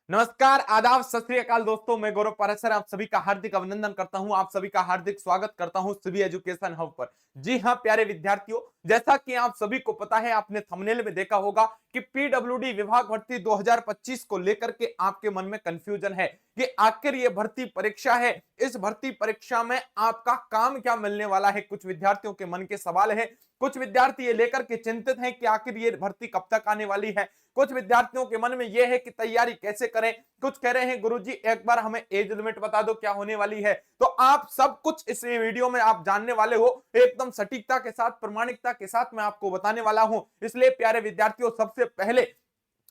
नमस्कार, आदाब, सत श्री अकाल दोस्तों। मैं गौरव पारेसर आप सभी का हार्दिक अभिनंदन करता हूं। आप सभी का हार्दिक स्वागत करता हूं सिवी एजुकेशन हब पर। जी हां प्यारे विद्यार्थियों, जैसा कि आप सभी को पता है, आपने थंबनेल में देखा होगा कि पीडब्ल्यूडी विभाग भर्ती 2025 को लेकर के आपके मन में कंफ्यूजन है कि आखिर ये भर्ती परीक्षा है, इस भर्ती परीक्षा में आपका काम क्या मिलने वाला है। कुछ विद्यार्थियों के मन के सवाल है, कुछ विद्यार्थी ये लेकर के चिंतित हैं कि आखिर ये भर्ती कब तक आने वाली है। कुछ विद्यार्थियों के मन में यह है कि तैयारी कैसे करें। कुछ कह रहे हैं गुरुजी एक बार हमें एज लिमिट बता दो क्या होने वाली है। तो आप सब कुछ इस वीडियो में आप जानने वाले हो, एकदम सटीकता के साथ, प्रामाणिकता के साथ मैं आपको बताने वाला हूं। इसलिए प्यारे विद्यार्थियों, सबसे पहले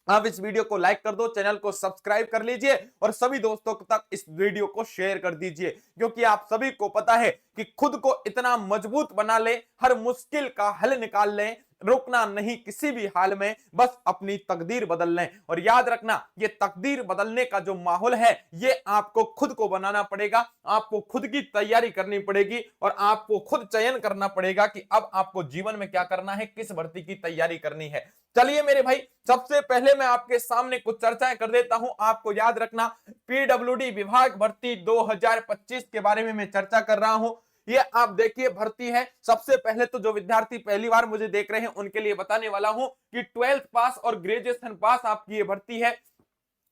आप इस वीडियो को लाइक कर दो, चैनल को सब्सक्राइब कर लीजिए और सभी दोस्तों तक इस वीडियो को शेयर कर दीजिए, क्योंकि आप सभी को पता है कि खुद को इतना मजबूत बना ले, हर मुश्किल का हल निकाल लें, रुकना नहीं किसी भी हाल में, बस अपनी तकदीर बदल लें। और याद रखना, ये तकदीर बदलने का जो माहौल है, ये आपको खुद को बनाना पड़ेगा, आपको खुद की तैयारी करनी पड़ेगी और आपको खुद चयन करना पड़ेगा कि अब आपको जीवन में क्या करना है, किस भर्ती की तैयारी करनी है। चलिए मेरे भाई, सबसे पहले मैं आपके सामने कुछ चर्चाएं कर देता हूं। आपको याद रखना, पीडब्ल्यूडी विभाग भर्ती 2025 के बारे में मैं चर्चा कर रहा हूं। ये आप देखिए भर्ती है। सबसे पहले तो जो विद्यार्थी पहली बार मुझे देख रहे हैं उनके लिए बताने वाला हूं कि 12th पास और ग्रेजुएशन पास आपकी ये भर्ती है।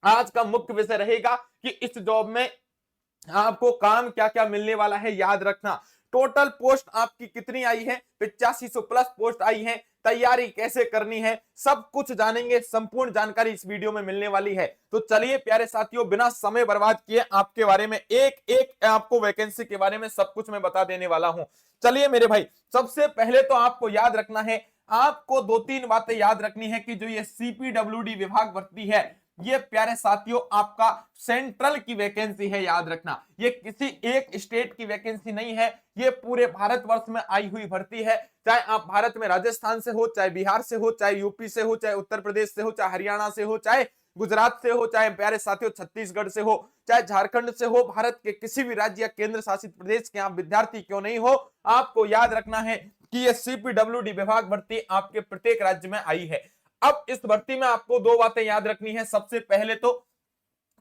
आज का मुख्य विषय रहेगा कि इस जॉब में आपको काम क्या क्या मिलने वाला है। याद रखना, टोटल पोस्ट आपकी कितनी आई है, 8500 प्लस पोस्ट आई है। तैयारी कैसे करनी है, सब कुछ जानेंगे, संपूर्ण जानकारी इस वीडियो में मिलने वाली है। तो चलिए प्यारे साथियों, बिना समय बर्बाद किए आपके बारे में एक एक आपको वैकेंसी के बारे में सब कुछ मैं बता देने वाला हूं। चलिए मेरे भाई, सबसे पहले तो आपको याद रखना है, आपको दो तीन बातें याद रखनी है कि जो ये सीपीडब्ल्यूडी विभाग भर्ती है, ये प्यारे साथियों आपका सेंट्रल की वैकेंसी है। याद रखना, ये किसी एक स्टेट की वैकेंसी नहीं है, ये पूरे भारतवर्ष में आई हुई भर्ती है। चाहे आप भारत में राजस्थान से हो, चाहे बिहार से हो, चाहे यूपी से हो, चाहे उत्तर प्रदेश से हो, चाहे हरियाणा से हो, चाहे गुजरात से हो, चाहे प्यारे साथियों छत्तीसगढ़ से हो, चाहे झारखंड से हो, भारत के किसी भी राज्य या केंद्र शासित प्रदेश के आप विद्यार्थी क्यों नहीं हो, आपको याद रखना है कि ये सीपीडब्ल्यूडी विभाग भर्ती आपके प्रत्येक राज्य में आई है। अब इस भर्ती में आपको दो बातें याद रखनी है। सबसे पहले तो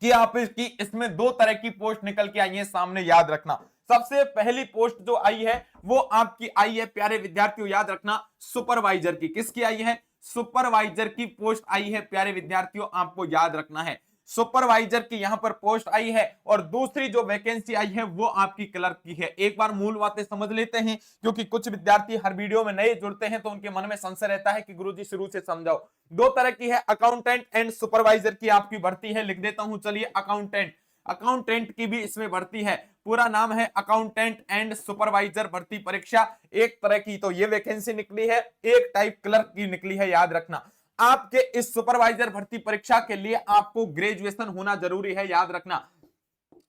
कि आप इसमें दो तरह की पोस्ट निकल के आई है सामने। याद रखना, सबसे पहली पोस्ट जो आई है वो आपकी आई है प्यारे विद्यार्थियों, याद रखना, सुपरवाइजर की। किसकी आई है? सुपरवाइजर की पोस्ट आई है प्यारे विद्यार्थियों, आपको याद रखना है। सुपरवाइजर की यहां पर पोस्ट आई है। और दूसरी जो वैकेंसी आई है वो आपकी क्लर्क की है। एक बार मूल बातें समझ लेते हैं, क्योंकि कुछ विद्यार्थी हर वीडियो में नए जुड़ते हैं तो उनके मन में संशय रहता है कि गुरुजी शुरू से समझाओ। दो तरह की है, अकाउंटेंट एंड सुपरवाइजर की आपकी भर्ती है। लिख देता हूं, चलिए, अकाउंटेंट, अकाउंटेंट की भी इसमें भर्ती है। पूरा नाम है अकाउंटेंट एंड सुपरवाइजर भर्ती परीक्षा। एक तरह की तो ये वैकेंसी निकली है, एक टाइप क्लर्क की निकली है। याद रखना, आपके इस सुपरवाइजर भर्ती परीक्षा के लिए आपको ग्रेजुएशन होना जरूरी है। याद रखना,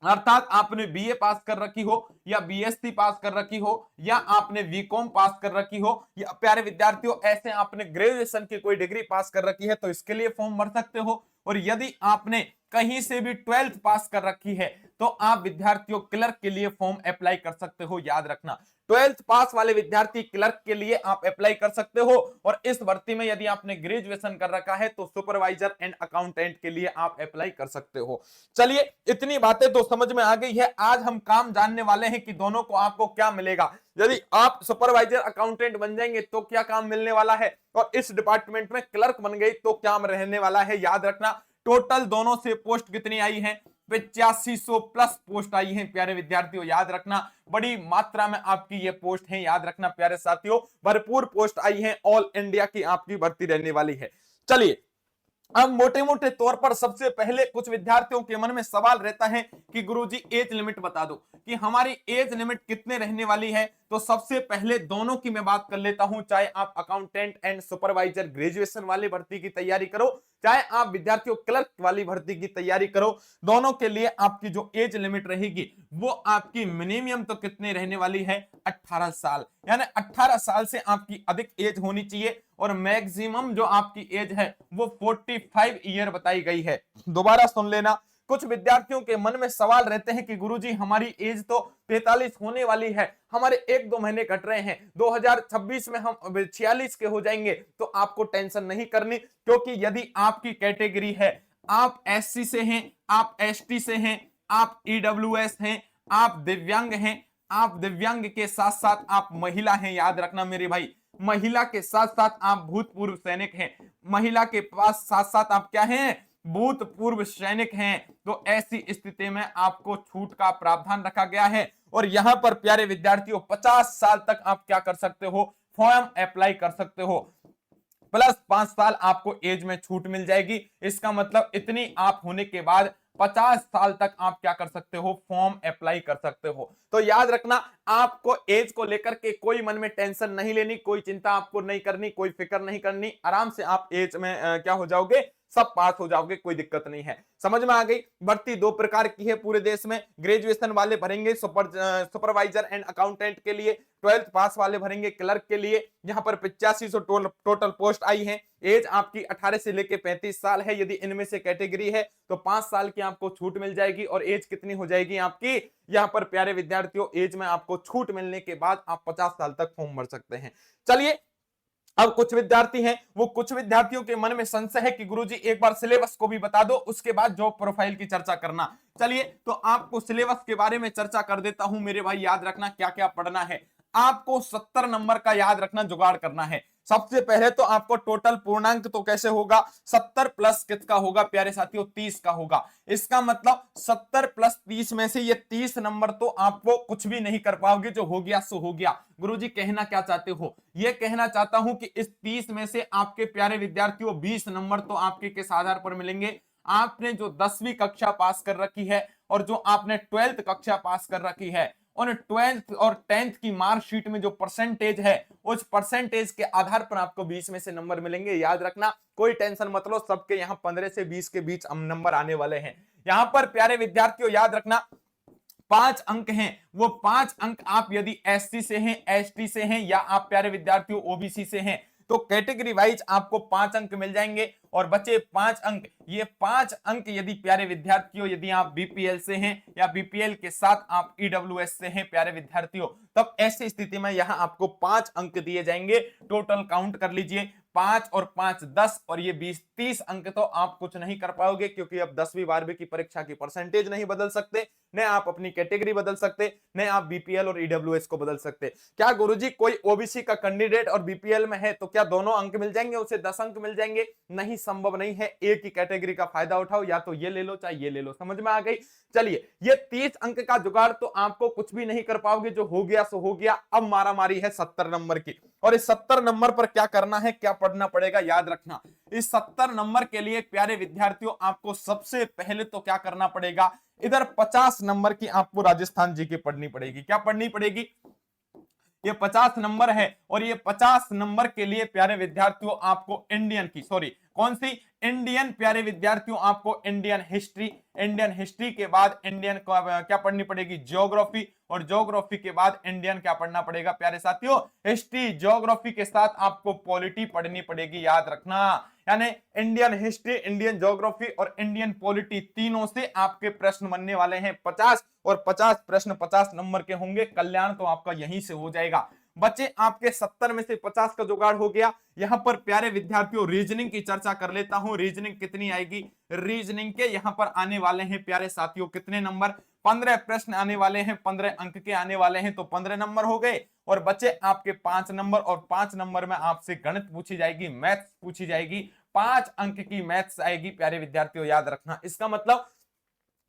अर्थात आपने बीए पास कर रखी हो, या बीएससी पास कर रखी हो, या आपने बीकॉम पास कर रखी हो, या प्यारे विद्यार्थियों ऐसे आपने ग्रेजुएशन की कोई डिग्री पास कर रखी है तो इसके लिए फॉर्म भर सकते हो। और यदि आपने कहीं से भी 12th पास कर रखी है तो आप विद्यार्थियों क्लर्क के लिए फॉर्म अप्लाई कर सकते हो। याद रखना, 12th पास वाले विद्यार्थी क्लर्क के लिए आप अप्लाई कर सकते हो। और इस भर्ती में यदि आपने ग्रेजुएशन कर रखा है तो सुपरवाइजर एंड अकाउंटेंट के लिए आप अप्लाई कर सकते हो। चलिए, इतनी बातें तो समझ में आ गई है। आज हम काम जानने वाले हैं कि दोनों को आपको क्या मिलेगा। यदि आप सुपरवाइजर अकाउंटेंट बन जाएंगे तो क्या काम मिलने वाला है, और इस डिपार्टमेंट में क्लर्क बन गई तो क्या रहने वाला है। याद रखना, टोटल दोनों से पोस्ट कितनी आई है? 8500 प्लस पोस्ट आई है प्यारे विद्यार्थियों। याद रखना, बड़ी मात्रा में आपकी ये पोस्ट है। याद रखना प्यारे साथियों, भरपूर पोस्ट आई है, ऑल इंडिया की आपकी भर्ती रहने वाली है। चलिए, अब मोटे मोटे तौर पर सबसे पहले कुछ विद्यार्थियों के मन में सवाल रहता है कि गुरुजी एज लिमिट बता दो कि हमारी एज लिमिट कितने रहने वाली है। तो सबसे पहले दोनों की मैं बात कर लेता हूं, चाहे आप अकाउंटेंट एंड सुपरवाइजर ग्रेजुएशन वाली भर्ती की तैयारी करो, चाहे आप विद्यार्थियों क्लर्क वाली भर्ती की तैयारी करो, दोनों के लिए आपकी जो एज लिमिट रहेगी वो आपकी मिनिमम तो कितने रहने वाली है? 18 साल। यानी 18 साल से आपकी अधिक एज होनी चाहिए, और मैक्सिमम जो आपकी एज है वो 45 ईयर बताई गई है। दोबारा सुन लेना, कुछ विद्यार्थियों के मन में सवाल रहते हैं कि गुरुजी हमारी एज तो 43 होने वाली है, हमारे एक दो महीने कट रहे हैं, 2026 में हम 46 के हो जाएंगे। तो आपको टेंशन नहीं करनी, क्योंकि यदि आपकी कैटेगरी है आप एससी से हैं, आप एसटी से हैं, आप ईडब्ल्यूएस हैं, आप दिव्यांग हैं, आप दिव्यांग के साथ साथ आप महिला हैं, याद रखना मेरे भाई, महिला के साथ साथ आप भूतपूर्व सैनिक हैं, महिला के पास साथ साथ आप क्या हैं, भूतपूर्व सैनिक हैं। तो ऐसी स्थिति में आपको छूट का प्रावधान रखा गया है और यहां पर प्यारे विद्यार्थियों 50 साल तक आप क्या कर सकते हो, फॉर्म अप्लाई कर सकते हो, प्लस 5 साल आपको एज में छूट मिल जाएगी। इसका मतलब इतनी आप होने के बाद 50 साल तक आप क्या कर सकते हो, फॉर्म अप्लाई कर सकते हो। तो याद रखना, आपको एज को लेकर के कोई मन में टेंशन नहीं लेनी, कोई चिंता आपको नहीं करनी, कोई फिक्र नहीं करनी, आराम से आप एज में क्या हो जाओगे, सब पास हो जाओगे, कोई दिक्कत नहीं है। समझ में आ गई। भर्ती दो प्रकार की है पूरे देश में, ग्रेजुएशन वाले भरेंगे सुपरवाइजर एंड अकाउंटेंट के लिए, 12th पास वाले भरेंगे क्लर्क के लिए। यहाँ पर 8500 टोटल पोस्ट आई है। एज आपकी 18 से लेके 35 साल है। यदि इनमें से कैटेगरी है तो 5 साल की आपको छूट मिल जाएगी। और एज कितनी हो जाएगी आपकी, यहाँ पर प्यारे विद्यार्थियों एज में आपको छूट मिलने के बाद आप 50 साल तक फॉर्म भर सकते हैं। चलिए, अब कुछ विद्यार्थी हैं, वो कुछ विद्यार्थियों के मन में संशय है कि गुरुजी एक बार सिलेबस को भी बता दो, उसके बाद जॉब प्रोफाइल की चर्चा करना। चलिए, तो आपको सिलेबस के बारे में चर्चा कर देता हूं मेरे भाई। याद रखना क्या क्या पढ़ना है। आपको 70 नंबर का याद रखना जुगाड़ करना है। सबसे पहले तो आपको टोटल पूर्णांक तो कैसे होगा, 70 प्लस किसका होगा प्यारे साथियों, 30 का होगा। इसका मतलब 70 प्लस 30 में से ये 30 नंबर तो आपको कुछ भी नहीं कर पाओगे, जो हो गया सो हो गया। गुरुजी कहना क्या चाहते हो, ये कहना चाहता हूं कि इस 30 में से आपके प्यारे विद्यार्थियों 20 नंबर तो आपके किस आधार पर मिलेंगे, आपने जो 10वीं कक्षा पास कर रखी है और जो आपने 12th कक्षा पास कर रखी है, उन 12th और 10th की मार्कशीट में जो परसेंटेज है, उस परसेंटेज के आधार पर आपको 20 में से नंबर मिलेंगे। याद रखना, कोई टेंशन मत लो, सबके यहाँ 15 से 20 के बीच नंबर आने वाले हैं। यहाँ पर प्यारे विद्यार्थियों याद रखना, 5 अंक हैं, वो 5 अंक आप यदि एससी से हैं, एसटी से हैं, या आप प्यारे विद्यार्थियों ओबीसी से हैं, तो कैटेगरी वाइज आपको 5 अंक मिल जाएंगे। और बचे 5 अंक, ये 5 अंक यदि प्यारे विद्यार्थियों यदि आप बीपीएल से हैं या बीपीएल के साथ आप ईडब्ल्यूएस से हैं प्यारे विद्यार्थियों, तब ऐसी स्थिति में यहां आपको 5 अंक दिए जाएंगे। टोटल काउंट कर लीजिए, 5 और 5 10 और ये 20 30 अंक तो आप कुछ नहीं कर पाओगे, क्योंकि अब 10वीं 12वीं की परीक्षा की परसेंटेज नहीं बदल सकते, न आप अपनी कैटेगरी बदल सकते, न आप बीपीएल और ईडब्ल्यूएस को बदल सकते। क्या गुरुजी कोई ओबीसी का कैंडिडेट और बीपीएल में है तो क्या दोनों अंक मिल जाएंगे, उसे 10 अंक मिल जाएंगे? नहीं, संभव नहीं है। एक ही कैटेगरी का फायदा उठाओ, या तो ये ले लो चाहे ये ले लो। समझ में आ गई। चलिए, ये 30 अंक का जुगाड़ तो आपको कुछ भी नहीं कर पाओगे, जो हो गया सो हो गया। अब मारामारी है 70 नंबर की, और इस 70 नंबर पर क्या करना है, क्या पढ़ना पड़ेगा, याद रखना। इस 70 नंबर के लिए प्यारे विद्यार्थियों आपको सबसे पहले तो क्या करना पड़ेगा, इधर 50 नंबर की आपको राजस्थान जीके पढ़नी पड़ेगी। क्या पढ़नी पड़ेगी, ये 50 नंबर है, और ये 50 नंबर के लिए प्यारे विद्यार्थियों आपको इंडियन की, सॉरी कौन सी, इंडियन, प्यारे विद्यार्थियों आपको इंडियन हिस्ट्री, इंडियन हिस्ट्री के बाद इंडियन क्या पढ़नी पड़ेगी, ज्योग्राफी, और ज्योग्राफी के बाद इंडियन क्या पढ़ना पड़ेगा प्यारे साथियों, हिस्ट्री। ज्योग्राफी के साथ आपको पॉलिटी पढ़नी पड़ेगी, याद रखना। यानी इंडियन हिस्ट्री, इंडियन ज्योग्राफी और इंडियन पॉलिटी, तीनों से आपके प्रश्न बनने वाले हैं 50, और 50 प्रश्न 50 नंबर के होंगे। कल्याण तो आपका यहीं से हो जाएगा। बचे आपके 70 में से 50 का जुगाड़ हो गया। यहां पर प्यारे विद्यार्थियों रीजनिंग की चर्चा कर लेता हूं। रीजनिंग कितनी आएगी, रीजनिंग के यहां पर आने वाले हैं प्यारे साथियों कितने नंबर, 15 प्रश्न आने वाले हैं, 15 अंक के आने वाले हैं, तो 15 नंबर हो गए। और बचे आपके 5 नंबर, और 5 नंबर में आपसे गणित पूछी जाएगी, मैथ्स पूछी जाएगी, 5 अंक की मैथ्स आएगी प्यारे विद्यार्थियों, याद रखना। इसका मतलब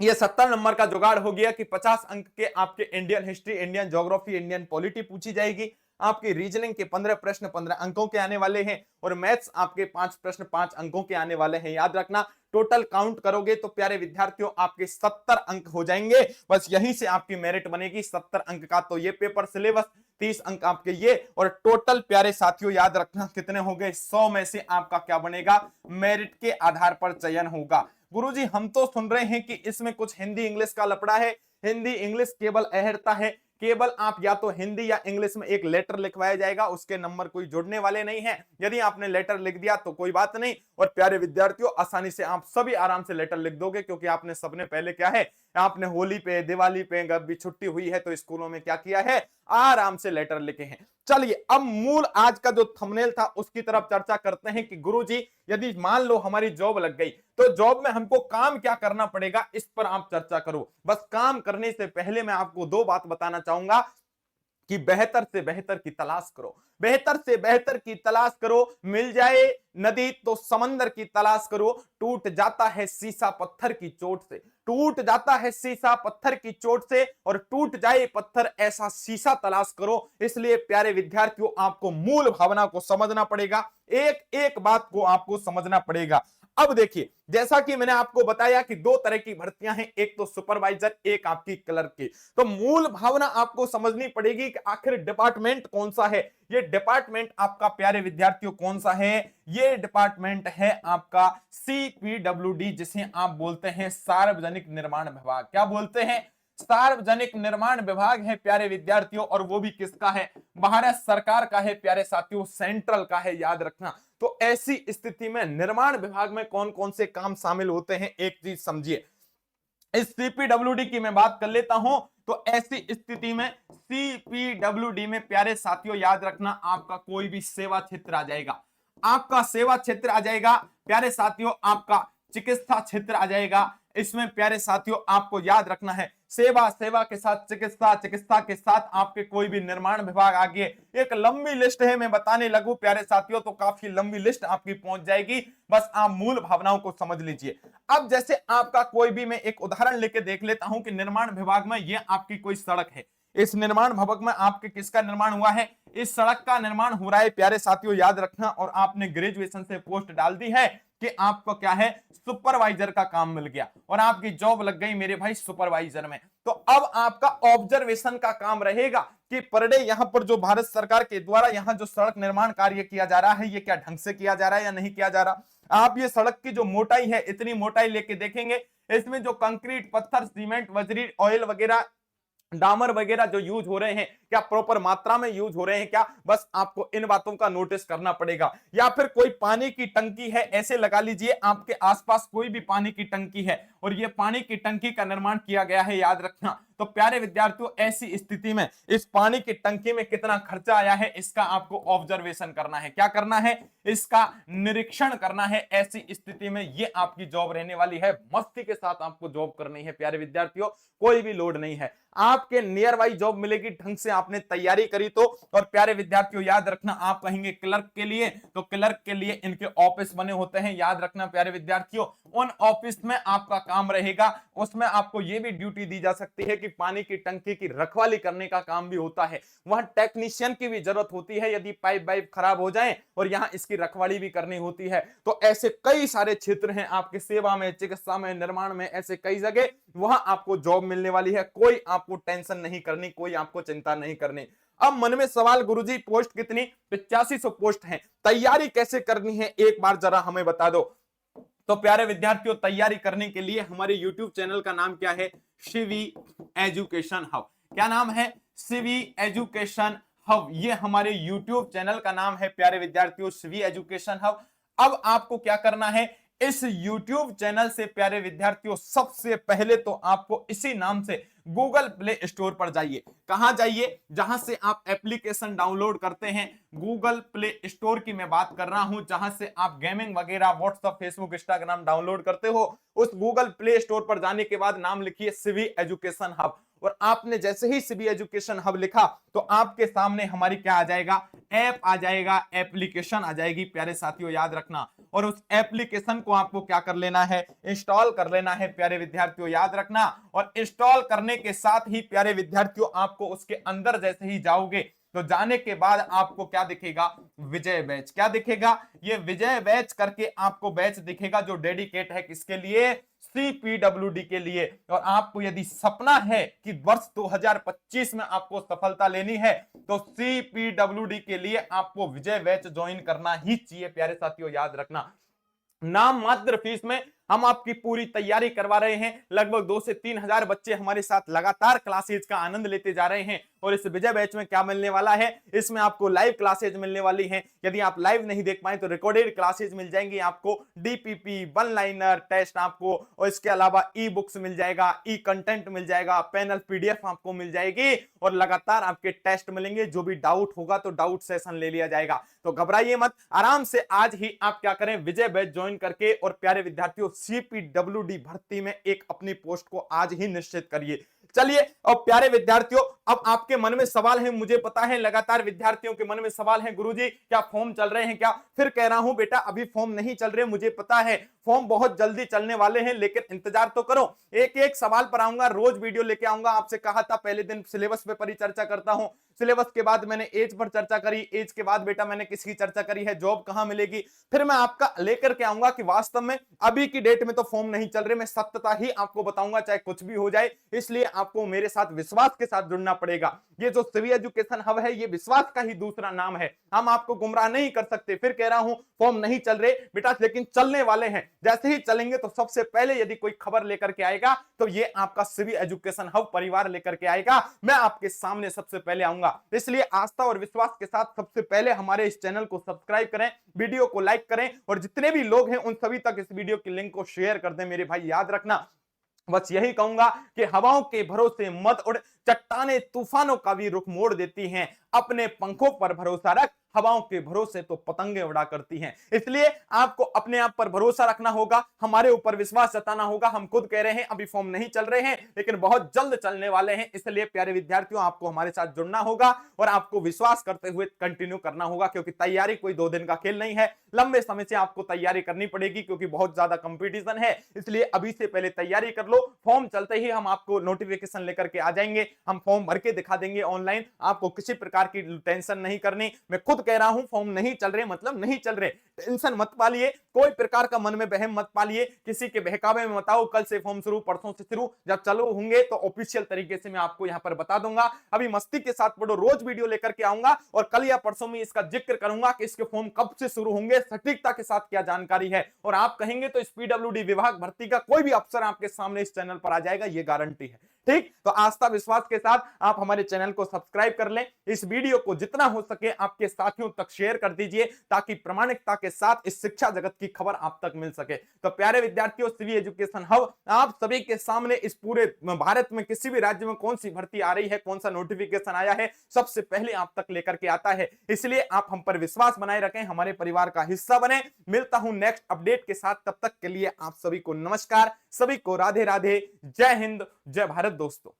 ये 70 नंबर का जुगाड़ हो गया कि 50 अंक के आपके Indian history, Indian geography, Indian polity पूछी जाएगी। आपकी रीजनिंग के 15 प्रश्न 15 अंकों के आने वाले हैं, और मैथ्स आपके 5 प्रश्न 5 अंकों के आने वाले हैं, याद रखना। टोटल काउंट करोगे तो प्यारे विद्यार्थियों आपके 70 अंक हो जाएंगे। बस यहीं से आपकी मेरिट बनेगी। 70 अंक का तो ये पेपर सिलेबस, 30 अंक आपके ये, और टोटल प्यारे साथियों याद रखना कितने हो गए, 100 में से आपका क्या बनेगा, मेरिट के आधार पर चयन होगा। गुरुजी हम तो सुन रहे हैं कि इसमें कुछ हिंदी इंग्लिश का लफड़ा है। हिंदी इंग्लिश केवल अहर्ता है, केवल आप या तो हिंदी या इंग्लिश में एक लेटर लिखवाया जाएगा, उसके नंबर कोई जोड़ने वाले नहीं है। यदि आपने लेटर लिख दिया तो कोई बात नहीं, और प्यारे विद्यार्थियों आसानी से आप सभी आराम से लेटर लिख दोगे, क्योंकि आपने सबने पहले क्या है, आपने होली पे, दिवाली पे, जब भी छुट्टी हुई है तो स्कूलों में क्या किया है, आराम से लेटर लिखे हैं। चलिए अब मूल आज का जो थंबनेल था उसकी तरफ चर्चा करते हैं कि गुरुजी यदि मान लो हमारी जॉब लग गई तो जॉब में हमको काम क्या करना पड़ेगा, इस पर आप चर्चा करो। बस काम करने से पहले मैं आपको दो बात बताना चाहूंगा कि बेहतर से बेहतर की तलाश करो, बेहतर से बेहतर की तलाश करो। मिल जाए नदी तो समंदर की तलाश करो, टूट जाता है शीशा पत्थर की चोट से, टूट जाता है शीशा पत्थर की चोट से, और टूट जाए पत्थर ऐसा शीशा तलाश करो। इसलिए प्यारे विद्यार्थियों आपको मूल भावना को समझना पड़ेगा, एक एक बात को आपको समझना पड़ेगा। अब देखिए जैसा कि मैंने आपको बताया कि दो तरह की भर्तियां हैं, एक तो सुपरवाइजर, एक आपकी क्लर्क की। तो मूल भावना आपको समझनी पड़ेगी कि आखिर डिपार्टमेंट कौन सा है। ये डिपार्टमेंट आपका प्यारे विद्यार्थियों कौन सा है, ये डिपार्टमेंट है आपका CPWD, जिसे आप बोलते हैं सार्वजनिक निर्माण विभाग। क्या बोलते हैं, सार्वजनिक निर्माण विभाग है प्यारे विद्यार्थियों, और वो भी किसका है, भारत सरकार का है प्यारे साथियों, सेंट्रल का है, याद रखना। तो ऐसी स्थिति में निर्माण विभाग में कौन कौन से काम शामिल होते हैं, एक चीज समझिए। इस CPWD की मैं बात कर लेता हूं, तो ऐसी स्थिति में CPWD में प्यारे साथियों याद रखना आपका कोई भी सेवा क्षेत्र आ जाएगा, आपका सेवा क्षेत्र आ जाएगा प्यारे साथियों, आपका चिकित्सा क्षेत्र आ जाएगा। इसमें प्यारे साथियों आपको याद रखना है सेवा, सेवा के साथ चिकित्सा, चिकित्सा के साथ आपके कोई भी निर्माण विभाग आगे। एक लंबी लिस्ट है, मैं बताने लगूं प्यारे साथियों तो काफी लंबी लिस्ट आपकी पहुंच जाएगी, बस आप मूल भावनाओं को समझ लीजिए। अब जैसे आपका कोई भी, मैं एक उदाहरण लेके देख लेता हूं कि निर्माण विभाग में ये आपकी कोई सड़क है, इस निर्माण विभाग में आपके किसका निर्माण हुआ है, इस सड़क का निर्माण हो रहा है प्यारे साथियों याद रखना, और आपने ग्रेजुएशन से पोस्ट डाल दी है कि आपको क्या है, सुपरवाइजर का काम मिल गया और आपकी जॉब लग गई मेरे भाई सुपरवाइजर में। तो अब आपका ऑब्जर्वेशन का काम रहेगा कि पर डे यहां पर जो भारत सरकार के द्वारा यहां जो सड़क निर्माण कार्य किया जा रहा है, ये क्या ढंग से किया जा रहा है या नहीं किया जा रहा। आप ये सड़क की जो मोटाई है, इतनी मोटाई लेके देखेंगे, इसमें जो कंक्रीट, पत्थर, सीमेंट, बजरी, ऑयल वगैरह, डामर वगैरह जो यूज हो रहे हैं, क्या प्रॉपर मात्रा में यूज हो रहे हैं क्या, बस आपको इन बातों का नोटिस करना पड़ेगा। या फिर कोई पानी की टंकी है, ऐसे लगा लीजिए आपके आसपास कोई भी पानी की टंकी है और ये पानी की टंकी का निर्माण किया गया है, याद रखना। तो प्यारे विद्यार्थियों ऐसी स्थिति में इस पानी की टंकी में कितना खर्चा आया है, इसका आपको ऑब्जर्वेशन करना है। क्या करना है, इसका निरीक्षण करना है। ऐसी स्थिति में ये आपकी जॉब रहने वाली है, मस्ती के साथ आपको जॉब करनी है प्यारे विद्यार्थियों, कोई भी लोड नहीं है, आपके नियर बाई जॉब मिलेगी, ढंग से आपने तैयारी करी तो। और प्यारे विद्यार्थियों याद रखना, आप कहेंगे क्लर्क के लिए, तो क्लर्क के लिए इनके ऑफिस बने होते हैं, याद रखना प्यारे विद्यार्थियों। उन ऑफिस में आपका काम रहेगा, उसमें आपको यह भी ड्यूटी दी जा सकती है कि पानी की टंकी की रखवाली करने का काम भी होता है, वहां टेक्नीशियन की भी जरूरत होती है, यदि पाइप वाइप खराब हो जाए और यहां इसकी रखवाली भी करनी होती है। तो ऐसे कई सारे क्षेत्र हैं आपके सेवा में, चिकित्सा में, निर्माण में, ऐसे कई जगह वहां आपको जॉब मिलने वाली है, कोई आपको टेंशन नहीं करनी, कोई आपको चिंता नहीं करनी। अब मन में सवाल, गुरुजी पोस्ट कितनी, 8500 पोस्ट हैं, तैयारी कैसे करनी है एक बार जरा हमें बता दो। तो प्यारे विद्यार्थियों तैयारी करने के लिए हमारे YouTube चैनल का नाम क्या है, शिवी एजुकेशन हब। क्या नाम है, शिवी एजुकेशन हब, ये हमारे YouTube चैनल का नाम है प्यारे विद्यार्थियों, शिवी एजुकेशन हब। अब आपको क्या करना है, इस YouTube चैनल से प्यारे विद्यार्थियों सबसे पहले तो आपको इसी नाम से गूगल प्ले स्टोर पर जाइए। कहां जाइए, जहां से आप एप्लीकेशन डाउनलोड करते हैं, गूगल प्ले स्टोर की मैं बात कर रहा हूं, जहां से आप गेमिंग वगैरह, व्हाट्सएप, फेसबुक, इंस्टाग्राम डाउनलोड करते हो। उस गूगल प्ले स्टोर पर जाने के बाद नाम लिखिए शिवी एजुकेशन हब, और आपने जैसे ही शिवी एजुकेशन हब लिखा तो आपके सामने हमारी क्या आ जाएगा, ऐप आ जाएगा, एप्लीकेशन आ जाएगी प्यारे साथियों याद रखना। और उस एप्लीकेशन को आपको क्या कर लेना है, इंस्टॉल कर लेना है प्यारे विद्यार्थियों याद रखना। और इंस्टॉल करने के साथ ही प्यारे विद्यार्थियों आपको उसके अंदर जैसे ही जाओगे तो जाने के बाद आपको क्या दिखेगा, विजय बैच। क्या दिखेगा, ये विजय बैच करके आपको बैच दिखेगा जो डेडिकेट है किसके लिए, CPWD के लिए। और आपको यदि सपना है कि वर्ष 2025 में आपको सफलता लेनी है तो CPWD के लिए आपको विजय बैच ज्वाइन करना ही चाहिए प्यारे साथियों याद रखना। नाम मात्र फीस में हम आपकी पूरी तैयारी करवा रहे हैं। लगभग 2 से 3 हजार बच्चे हमारे साथ लगातार क्लासेज का आनंद लेते जा रहे हैं। और इस विजय बैच में क्या मिलने वाला है, इसमें आपको लाइव क्लासेज मिलने वाली हैं। यदि आप लाइव नहीं देख पाए तो रिकॉर्डेड क्लासेज मिल जाएंगी आपको, डीपीपी, वन लाइनर टेस्ट आपको, और इसके अलावा ई बुक्स मिल जाएगा, ई कंटेंट मिल जाएगा, पैनल पीडीएफ आपको मिल जाएगी, और लगातार आपके टेस्ट मिलेंगे। जो भी डाउट होगा तो डाउट सेशन ले लिया जाएगा। तो घबराइए मत, आराम से आज ही आप क्या करें, विजय बैच ज्वाइन करके और प्यारे विद्यार्थियों सीपीडब्ल्यूडी भर्ती में एक अपनी पोस्ट को आज ही निश्चित करिए। चलिए, और प्यारे विद्यार्थियों, अब आपके मन में सवाल है, मुझे पता है लगातार विद्यार्थियों के मन में सवाल है, गुरुजी क्या फॉर्म चल रहे हैं क्या? फिर कह रहा हूं बेटा, अभी फॉर्म नहीं चल रहे, मुझे पता है फॉर्म बहुत जल्दी चलने वाले हैं, लेकिन इंतजार तो करो। एक एक सवाल पर आऊंगा, रोज वीडियो लेके आऊंगा। आपसे कहा था पहले दिन सिलेबस पे चर्चा करता हूं, सिलेबस के बाद मैंने एज पर चर्चा करी, एज के बाद बेटा मैंने किसकी चर्चा करी है, जॉब कहां मिलेगी। फिर मैं आपका लेकर के आऊंगा कि वास्तव में अभी की डेट में तो फॉर्म नहीं चल रहे, मैं सत्यता ही आपको बताऊंगा चाहे कुछ भी हो जाए। इसलिए आपको मेरे साथ विश्वास के साथ जुड़ना पड़ेगा। ये जो सिवी एजुकेशन हब है, ये विश्वास का ही दूसरा नाम है। हम आपको गुमराह नहीं कर सकते। फिर कह रहा हूं फॉर्म नहीं चल रहे बेटा, लेकिन चलने वाले हैं। जैसे ही चलेंगे तो सबसे पहले यदि कोई खबर लेकर के आएगा तो ये आपका सिवी एजुकेशन हब परिवार लेकर के आएगा। मैं आपके सामने सबसे पहले आऊंगा। इसलिए आस्था और विश्वास के साथ सबसे पहले हमारे इस चैनल को सब्सक्राइब करें, वीडियो को लाइक करें, और जितने भी लोग हैं उन सभी तक इस वीडियो की लिंक को शेयर कर दें। मेरे भाई याद रखना, बस यही कहूंगा कि हवाओं के भरोसे मत उड़, चट्टाने तूफानों का भी रुख मोड़ देती हैं। अपने पंखों पर भरोसा रख, हवाओं के भरोसे तो पतंगे उड़ा करती हैं। इसलिए आपको अपने आप पर भरोसा रखना होगा, हमारे ऊपर विश्वास जताना होगा। हम खुद कह रहे हैं अभी फॉर्म नहीं चल रहे हैं, लेकिन बहुत जल्द चलने वाले हैं। इसलिए प्यारे विद्यार्थियों, आपको हमारे साथ जुड़ना होगा और आपको विश्वास करते हुए कंटिन्यू करना होगा, क्योंकि तैयारी कोई 2 दिन का खेल नहीं है। लंबे समय से आपको तैयारी करनी पड़ेगी, क्योंकि बहुत ज्यादा कंपटीशन है। इसलिए अभी से पहले तैयारी कर लो। फॉर्म चलते ही हम आपको नोटिफिकेशन लेकर के आ जाएंगे, हम फॉर्म भर के दिखा देंगे ऑनलाइन। आपको किसी प्रकार की टेंशन नहीं करनी। मैं खुद कह रहा हूं फॉर्म नहीं चल रहे मतलब नहीं चल रहे, टेंशन मत पालिए, कोई प्रकार का मन में बहम मत पालिए, किसी के बहकावे में मत आओ कल से फॉर्म शुरू, परसों से शुरू। जब चालू होंगे तो ऑफिशियल तरीके से मैं आपको यहां पर बता दूंगा। अभी मस्ती के साथ पढ़ो, रोज वीडियो लेकर के आऊंगा और कल या परसों में इसका जिक्र करूंगा कि इसके फॉर्म कब से शुरू होंगे, सटीकता के साथ क्या जानकारी है। और आप कहेंगे तो इस पीडब्ल्यूडी विभाग भर्ती का कोई भी अफसर आपके सामने इस चैनल पर आ जाएगा, ये गारंटी है। ठीक, तो आस्था विश्वास के साथ आप हमारे चैनल को सब्सक्राइब कर लें। इस वीडियो को जितना हो सके आपके साथियों तक शेयर कर दीजिए, ताकि प्रामाणिकता के साथ इस शिक्षा जगत की खबर आप तक मिल सके। तो प्यारे विद्यार्थियों, सिवी एजुकेशन हब आप सभी के सामने इस पूरे भारत में किसी भी राज्य में कौन सी भर्ती आ रही है, कौन सा नोटिफिकेशन आया है, सबसे पहले आप तक लेकर के आता है। इसलिए आप हम पर विश्वास बनाए रखें, हमारे परिवार का हिस्सा बने। मिलता हूं नेक्स्ट अपडेट के साथ, तब तक के लिए आप सभी को नमस्कार, सभी को राधे राधे, जय हिंद, जय भारत दोस्तों।